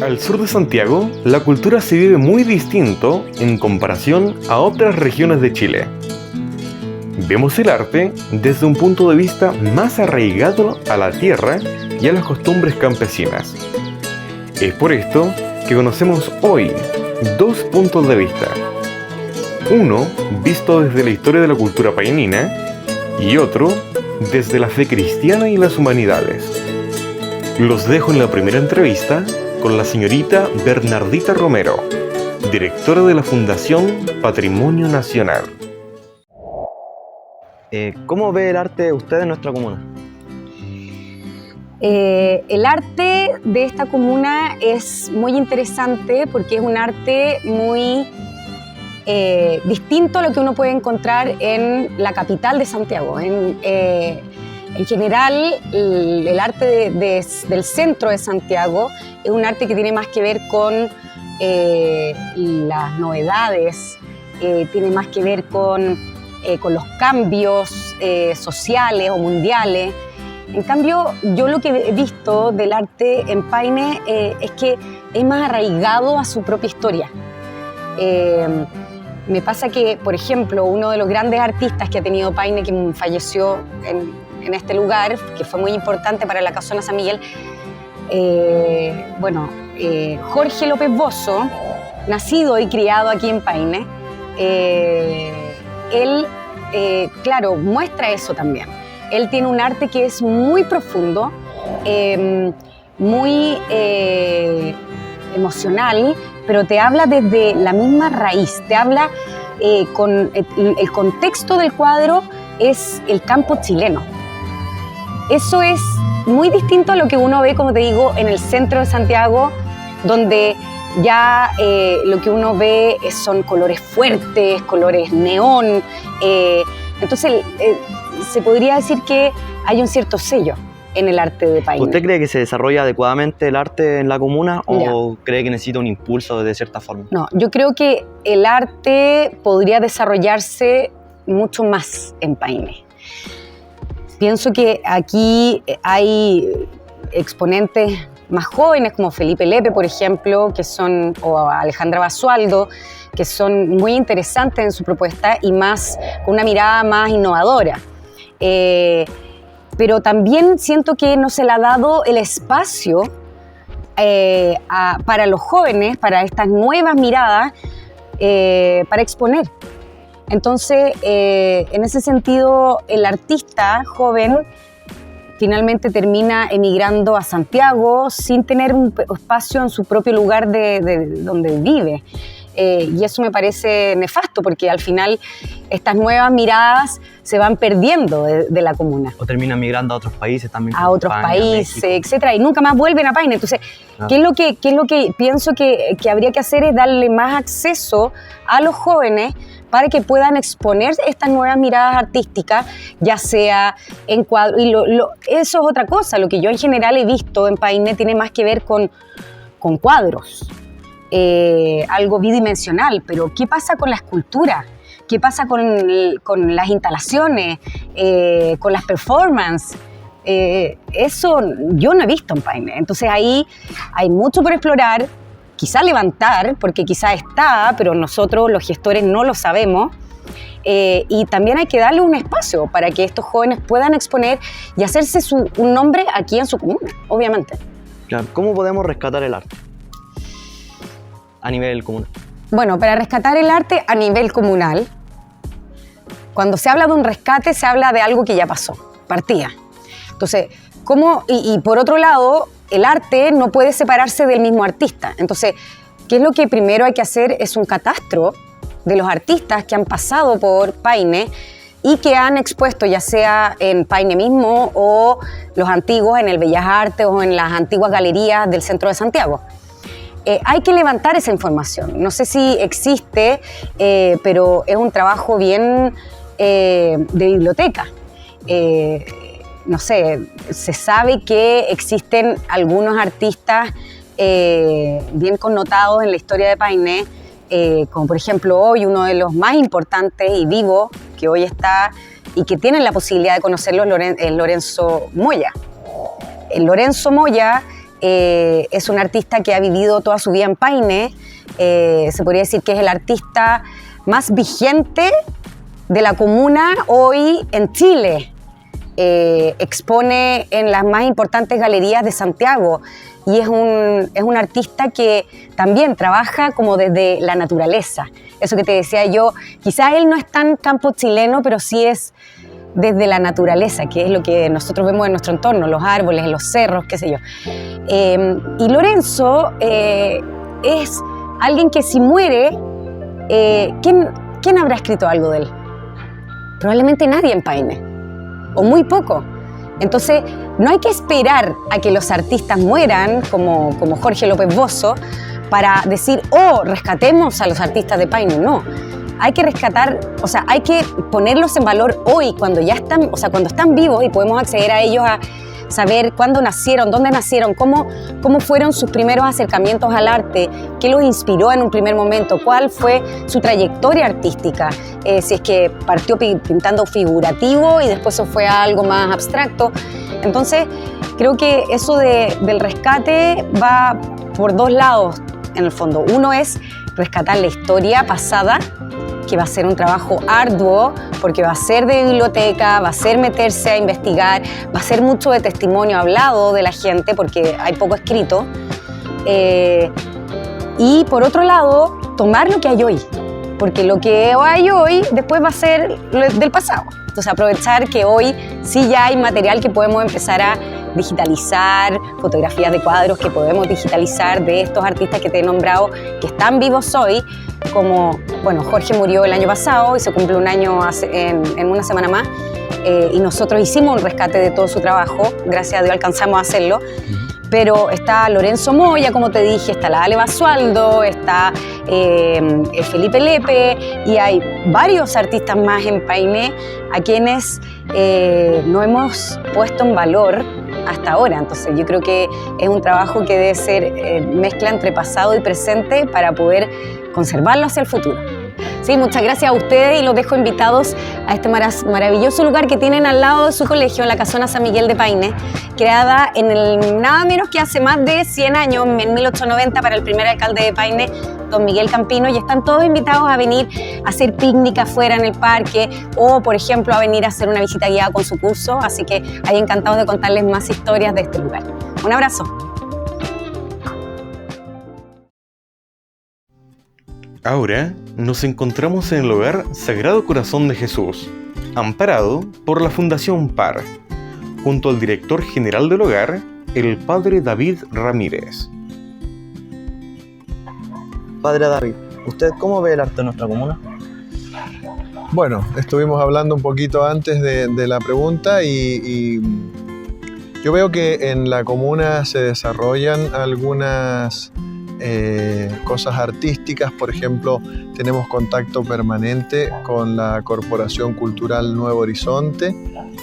Al sur de Santiago, la cultura se vive muy distinto en comparación a otras regiones de Chile. Vemos el arte desde un punto de vista más arraigado a la tierra y a las costumbres campesinas. Es por esto que conocemos hoy dos puntos de vista. Uno visto desde la historia de la cultura painina y otro desde la fe cristiana y las humanidades. Los dejo en la primera entrevista con la señorita Bernardita Romero, directora de la Fundación Patrimonio Nacional. ¿Cómo ve el arte usted en nuestra comuna? El arte de esta comuna es muy interesante porque es un arte muy distinto a lo que uno puede encontrar en la capital de Santiago. En general, el arte del centro de Santiago es un arte que tiene más que ver con las novedades, tiene más que ver con los cambios sociales o mundiales. En cambio, yo lo que he visto del arte en Paine es que es más arraigado a su propia historia. Me pasa que, por ejemplo, uno de los grandes artistas que ha tenido Paine, que falleció en este lugar, que fue muy importante para la Casona San Miguel, Jorge López Bozo, nacido y criado aquí en Paine, él, claro, muestra eso también. Él tiene un arte que es muy profundo, muy emocional, pero te habla desde la misma raíz, te habla con el contexto del cuadro es el campo chileno. Eso es muy distinto a lo que uno ve, como te digo, en el centro de Santiago, donde ya lo que uno ve son colores fuertes, colores neón. Entonces, se podría decir que hay un cierto sello en el arte de Paine. ¿Usted cree que se desarrolla adecuadamente el arte en la comuna o cree que necesita un impulso de cierta forma? No, yo creo que el arte podría desarrollarse mucho más en Paine. Pienso que aquí hay exponentes más jóvenes como Felipe Lepe, por ejemplo, o Alejandra Basualdo, que son muy interesantes en su propuesta y con una mirada más innovadora. Pero también siento que no se le ha dado el espacio para los jóvenes, para estas nuevas miradas, para exponer. Entonces, en ese sentido, el artista joven finalmente termina emigrando a Santiago sin tener un espacio en su propio lugar de donde vive. Y eso me parece nefasto porque al final estas nuevas miradas se van perdiendo de la comuna. O terminan migrando a otros países también. A otros países, etcétera, y nunca más vuelven a Paine. Entonces, claro. ¿Qué es lo que pienso que habría que hacer? Es darle más acceso a los jóvenes para que puedan exponer estas nuevas miradas artísticas, ya sea en cuadro. Y eso es otra cosa. Lo que yo en general he visto en Paine tiene más que ver con cuadros. Algo bidimensional, pero ¿qué pasa con la escultura? ¿Qué pasa con las instalaciones? ¿Con las performances? Eso yo no he visto en Paine. Entonces ahí hay mucho por explorar, quizá levantar, porque quizá está, pero nosotros los gestores no lo sabemos. Y también hay que darle un espacio para que estos jóvenes puedan exponer y hacerse un nombre aquí en su comuna, obviamente. Claro. ¿Cómo podemos rescatar el arte a nivel comunal? Bueno, para rescatar el arte a nivel comunal, cuando se habla de un rescate, se habla de algo que ya pasó, partía. Entonces, y por otro lado, el arte no puede separarse del mismo artista. Entonces, ¿qué es lo que primero hay que hacer? Es un catastro de los artistas que han pasado por Paine y que han expuesto, ya sea en Paine mismo o los antiguos en el Bellas Artes o en las antiguas galerías del centro de Santiago. Hay que levantar esa información. No sé si existe, pero es un trabajo bien de biblioteca. No sé, se sabe que existen algunos artistas bien connotados en la historia de Paine, como por ejemplo hoy uno de los más importantes y vivo que hoy está y que tienen la posibilidad de conocerlo es Lorenzo Moya. El Lorenzo Moya es un artista que ha vivido toda su vida en Paine. Se podría decir que es el artista más vigente de la comuna hoy en Chile. Expone en las más importantes galerías de Santiago y es un artista que también trabaja como desde la naturaleza. Eso que te decía yo, quizás él no es tan campo chileno, pero sí es desde la naturaleza, que es lo que nosotros vemos en nuestro entorno, los árboles, los cerros, qué sé yo. Y Lorenzo es alguien que si muere, ¿quién habrá escrito algo de él? Probablemente nadie en Paine, o muy poco. Entonces, no hay que esperar a que los artistas mueran, como Jorge López Bozzo, para decir, oh, rescatemos a los artistas de Paine. No, hay que rescatar, o sea, hay que ponerlos en valor hoy, cuando ya están, o sea, cuando están vivos y podemos acceder a ellos, a saber cuándo nacieron, dónde nacieron, cómo fueron sus primeros acercamientos al arte, qué los inspiró en un primer momento, cuál fue su trayectoria artística, si es que partió pintando figurativo y después eso fue a algo más abstracto. Entonces, creo que eso del rescate va por dos lados, en el fondo. Uno es rescatar la historia pasada, que va a ser un trabajo arduo, porque va a ser de biblioteca, va a ser meterse a investigar, va a ser mucho de testimonio hablado de la gente, porque hay poco escrito. Y por otro lado, tomar lo que hay hoy, porque lo que hay hoy después va a ser del pasado. Entonces aprovechar que hoy sí ya hay material que podemos empezar a digitalizar, fotografías de cuadros que podemos digitalizar de estos artistas que te he nombrado, que están vivos hoy, como, bueno, Jorge murió el año pasado y se cumple un año en una semana más, y nosotros hicimos un rescate de todo su trabajo, gracias a Dios alcanzamos a hacerlo. Pero está Lorenzo Moya, como te dije, está la Ale Basualdo, está Felipe Lepe, y hay varios artistas más en Paine a quienes no hemos puesto en valor hasta ahora. Entonces yo creo que es un trabajo que debe ser mezcla entre pasado y presente para poder conservarlo hacia el futuro. Sí, muchas gracias a ustedes y los dejo invitados a este maravilloso lugar que tienen al lado de su colegio, en la Casona San Miguel de Paine, creada en nada menos que hace más de 100 años, en 1890, para el primer alcalde de Paine, don Miguel Campino, y están todos invitados a venir a hacer picnic afuera en el parque o, por ejemplo, a venir a hacer una visita guiada con su curso, así que ahí encantados de contarles más historias de este lugar. Un abrazo. Ahora nos encontramos en el Hogar Sagrado Corazón de Jesús, amparado por la Fundación PAR, junto al director general del hogar, el padre David Ramírez. Padre David, ¿usted cómo ve el arte en nuestra comuna? Bueno, estuvimos hablando un poquito antes de la pregunta y yo veo que en la comuna se desarrollan algunas cosas artísticas. Por ejemplo, tenemos contacto permanente con la Corporación Cultural Nuevo Horizonte,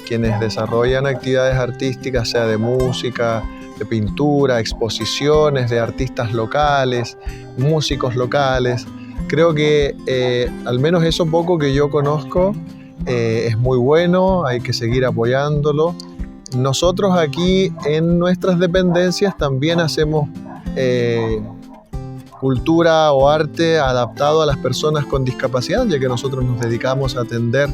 quienes desarrollan actividades artísticas, sea de música, de pintura, exposiciones de artistas locales, músicos locales. Creo que al menos eso poco que yo conozco es muy bueno, hay que seguir apoyándolo. Nosotros aquí en nuestras dependencias también hacemos cultura o arte adaptado a las personas con discapacidad, ya que nosotros nos dedicamos a atender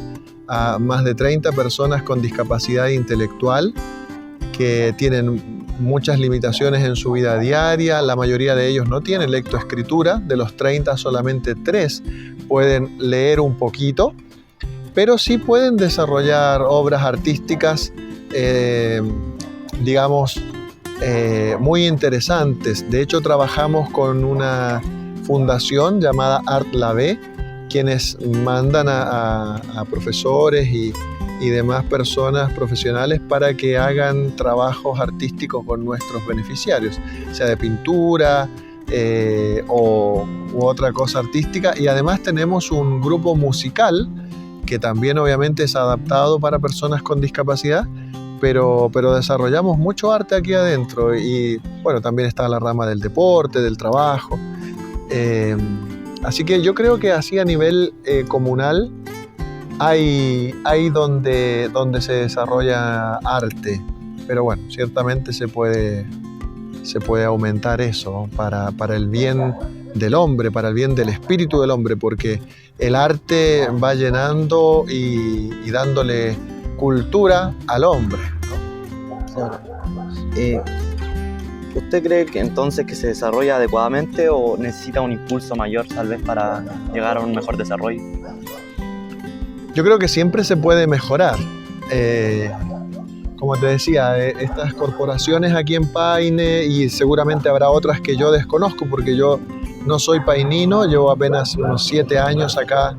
a más de 30 personas con discapacidad intelectual que tienen muchas limitaciones en su vida diaria. La mayoría de ellos no tienen lectoescritura, de los 30 solamente 3 pueden leer un poquito, pero sí pueden desarrollar obras artísticas, muy interesantes. De hecho, trabajamos con una fundación llamada Art La B, quienes mandan a profesores y demás personas profesionales para que hagan trabajos artísticos con nuestros beneficiarios, sea de pintura u otra cosa artística. Y además tenemos un grupo musical que también obviamente es adaptado para personas con discapacidad, pero desarrollamos mucho arte aquí adentro. Y bueno, también está la rama del deporte, del trabajo. Así que yo creo que así a nivel comunal hay donde se desarrolla arte, pero bueno, ciertamente se puede se puede aumentar eso para el bien del hombre, para el bien del espíritu del hombre, porque el arte va llenando y dándole cultura al hombre, ¿no? Claro. ¿Usted cree que entonces que se desarrolla adecuadamente o necesita un impulso mayor tal vez para llegar a un mejor desarrollo? Yo creo que siempre se puede mejorar. Como te decía, estas corporaciones aquí en Paine, y seguramente habrá otras que yo desconozco porque yo no soy painino, llevo apenas unos 7 años acá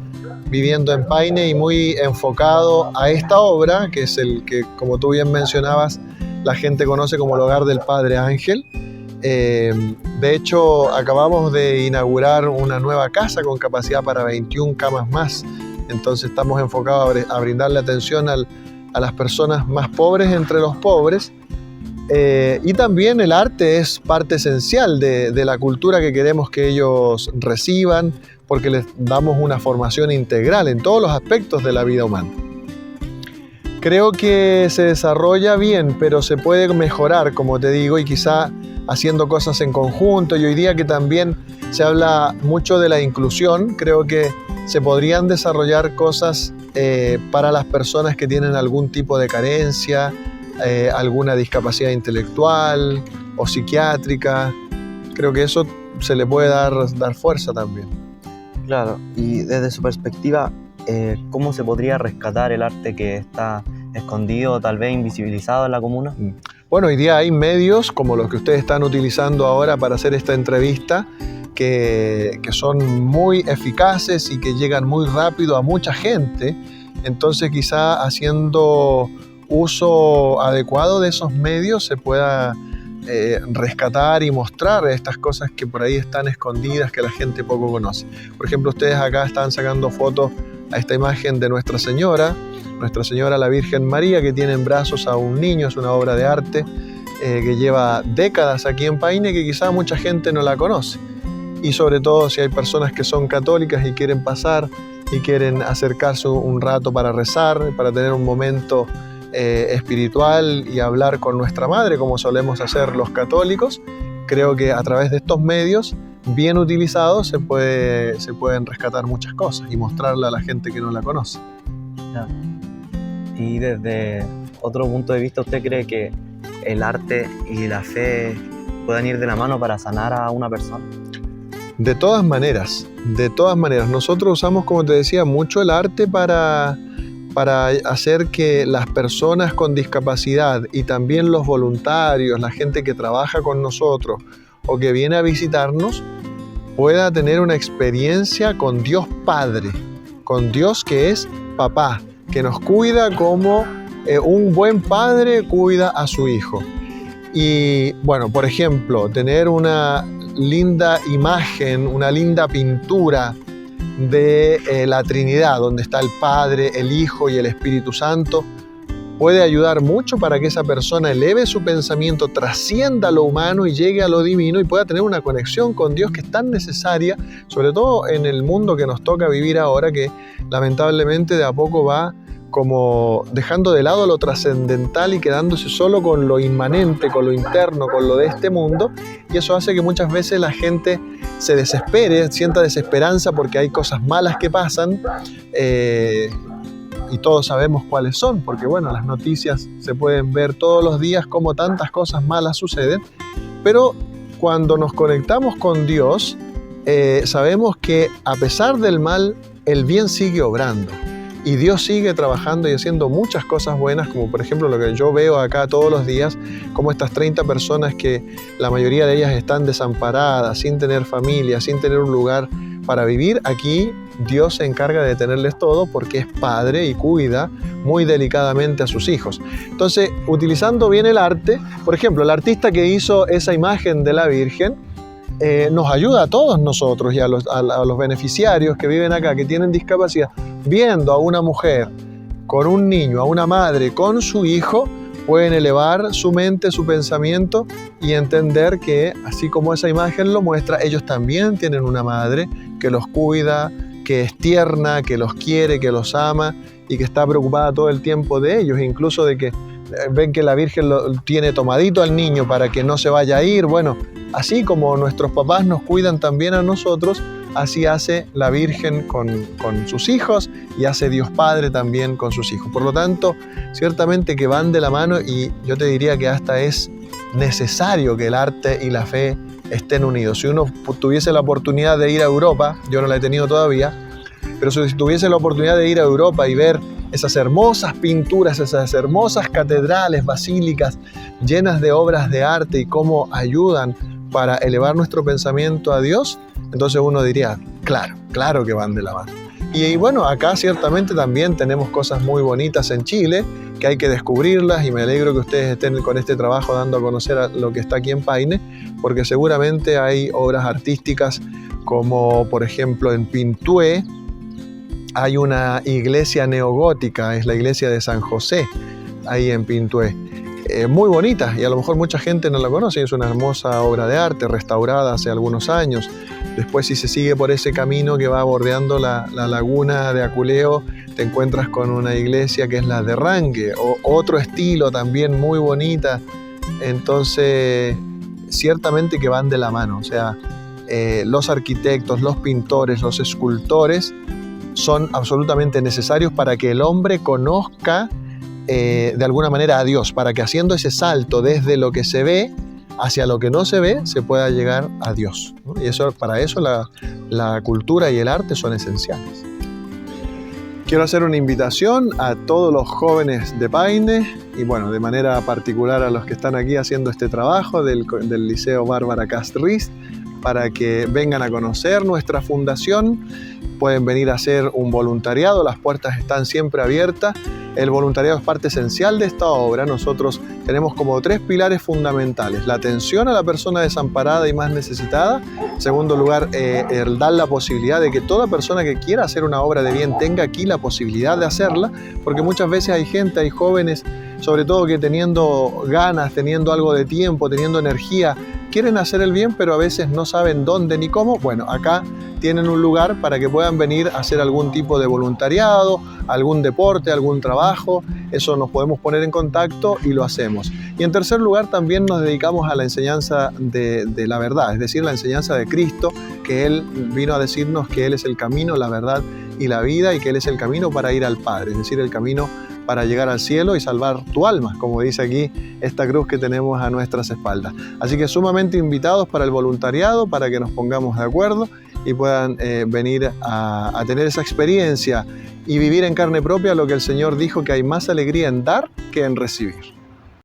viviendo en Paine y muy enfocado a esta obra, que es el que, como tú bien mencionabas, la gente conoce como el Hogar del Padre Ángel. De hecho, acabamos de inaugurar una nueva casa con capacidad para 21 camas más. Entonces estamos enfocados a brindarle atención a las personas más pobres entre los pobres. Y también el arte es parte esencial de la cultura que queremos que ellos reciban, porque les damos una formación integral en todos los aspectos de la vida humana. Creo que se desarrolla bien, pero se puede mejorar, como te digo, y quizá haciendo cosas en conjunto. Y hoy día que también se habla mucho de la inclusión, creo que se podrían desarrollar cosas para las personas que tienen algún tipo de carencia, alguna discapacidad intelectual o psiquiátrica. Creo que eso se le puede dar fuerza también. Claro, y desde su perspectiva, ¿cómo se podría rescatar el arte que está escondido, tal vez invisibilizado en la comuna? Bueno, hoy día hay medios como los que ustedes están utilizando ahora para hacer esta entrevista que son muy eficaces y que llegan muy rápido a mucha gente. Entonces quizá haciendo uso adecuado de esos medios se pueda rescatar y mostrar estas cosas que por ahí están escondidas, que la gente poco conoce. Por ejemplo, ustedes acá están sacando fotos a esta imagen de Nuestra Señora la Virgen María, que tiene en brazos a un niño. Es una obra de arte que lleva décadas aquí en Paine, que quizá mucha gente no la conoce. Y sobre todo si hay personas que son católicas y quieren pasar y quieren acercarse un rato para rezar, para tener un momento espiritual y hablar con nuestra madre, como solemos hacer los católicos, creo que a través de estos medios bien utilizados se pueden rescatar muchas cosas y mostrarla a la gente que no la conoce. Y desde otro punto de vista, ¿usted cree que el arte y la fe puedan ir de la mano para sanar a una persona? De todas maneras. Nosotros usamos, como te decía, mucho el arte para hacer que las personas con discapacidad y también los voluntarios, la gente que trabaja con nosotros o que viene a visitarnos, pueda tener una experiencia con Dios Padre, con Dios que es papá, que nos cuida como un buen padre cuida a su hijo. Y bueno, por ejemplo, tener una linda imagen, una linda pintura de la Trinidad, donde está el Padre, el Hijo y el Espíritu Santo, puede ayudar mucho para que esa persona eleve su pensamiento, trascienda lo humano y llegue a lo divino y pueda tener una conexión con Dios que es tan necesaria, sobre todo en el mundo que nos toca vivir ahora, que lamentablemente de a poco va como dejando de lado lo trascendental y quedándose solo con lo inmanente, con lo interno, con lo de este mundo, y eso hace que muchas veces la gente se desespere, sienta desesperanza porque hay cosas malas que pasan, y todos sabemos cuáles son, porque bueno, las noticias se pueden ver todos los días como tantas cosas malas suceden, pero cuando nos conectamos con Dios, sabemos que a pesar del mal, el bien sigue obrando. Y Dios sigue trabajando y haciendo muchas cosas buenas, como por ejemplo lo que yo veo acá todos los días, como estas 30 personas que la mayoría de ellas están desamparadas, sin tener familia, sin tener un lugar para vivir. Aquí Dios se encarga de tenerles todo porque es padre y cuida muy delicadamente a sus hijos. Entonces, utilizando bien el arte, por ejemplo, el artista que hizo esa imagen de la Virgen, nos ayuda a todos nosotros y a los beneficiarios que viven acá, que tienen discapacidad, viendo a una mujer con un niño, a una madre con su hijo, pueden elevar su mente, su pensamiento y entender que, así como esa imagen lo muestra, ellos también tienen una madre que los cuida, que es tierna, que los quiere, que los ama y que está preocupada todo el tiempo de ellos, incluso de ven que la Virgen lo tiene tomadito al niño para que no se vaya a ir. Bueno, así como nuestros papás nos cuidan también a nosotros, así hace la Virgen con sus hijos y hace Dios Padre también con sus hijos. Por lo tanto, ciertamente que van de la mano, y yo te diría que hasta es necesario que el arte y la fe estén unidos. Si uno tuviese la oportunidad de ir a Europa, yo no la he tenido todavía, pero si tuviese la oportunidad de ir a Europa y ver esas hermosas pinturas, esas hermosas catedrales, basílicas llenas de obras de arte y cómo ayudan para elevar nuestro pensamiento a Dios, entonces uno diría, claro que van de la mano. Y bueno, acá ciertamente también tenemos cosas muy bonitas en Chile, que hay que descubrirlas, y me alegro que ustedes estén con este trabajo dando a conocer lo que está aquí en Paine, porque seguramente hay obras artísticas como por ejemplo en Pintué hay una iglesia neogótica, es la iglesia de San José, ahí en Pintué. Muy bonita, y a lo mejor mucha gente no la conoce, es una hermosa obra de arte restaurada hace algunos años. Después, si se sigue por ese camino que va bordeando la laguna de Aculeo, te encuentras con una iglesia que es la de Rangue, o otro estilo también muy bonita. Entonces, ciertamente que van de la mano, o sea, los arquitectos, los pintores, los escultores son absolutamente necesarios para que el hombre conozca de alguna manera a Dios, para que haciendo ese salto desde lo que se ve hacia lo que no se ve, se pueda llegar a Dios, ¿no? Y para eso la cultura y el arte son esenciales. Quiero hacer una invitación a todos los jóvenes de Paine, y bueno, de manera particular a los que están aquí haciendo este trabajo del Liceo Bárbara Cast-Rist, para que vengan a conocer nuestra fundación. Pueden venir a hacer un voluntariado, las puertas están siempre abiertas. El voluntariado es parte esencial de esta obra. Nosotros tenemos como 3 pilares fundamentales: la atención a la persona desamparada y más necesitada. En segundo lugar, el dar la posibilidad de que toda persona que quiera hacer una obra de bien tenga aquí la posibilidad de hacerla, porque muchas veces hay jóvenes, sobre todo, que teniendo ganas, teniendo algo de tiempo, teniendo energía, quieren hacer el bien, pero a veces no saben dónde ni cómo. Bueno, acá tienen un lugar para que puedan venir a hacer algún tipo de voluntariado, algún deporte, algún trabajo. Eso nos podemos poner en contacto y lo hacemos. Y en tercer lugar, también nos dedicamos a la enseñanza de la verdad, es decir, la enseñanza de Cristo, que Él vino a decirnos que Él es el camino, la verdad y la vida, y que Él es el camino para ir al Padre, es decir, el camino para llegar al cielo y salvar tu alma, como dice aquí esta cruz que tenemos a nuestras espaldas. Así que sumamente invitados para el voluntariado, para que nos pongamos de acuerdo y puedan venir a tener esa experiencia y vivir en carne propia lo que el Señor dijo, que hay más alegría en dar que en recibir.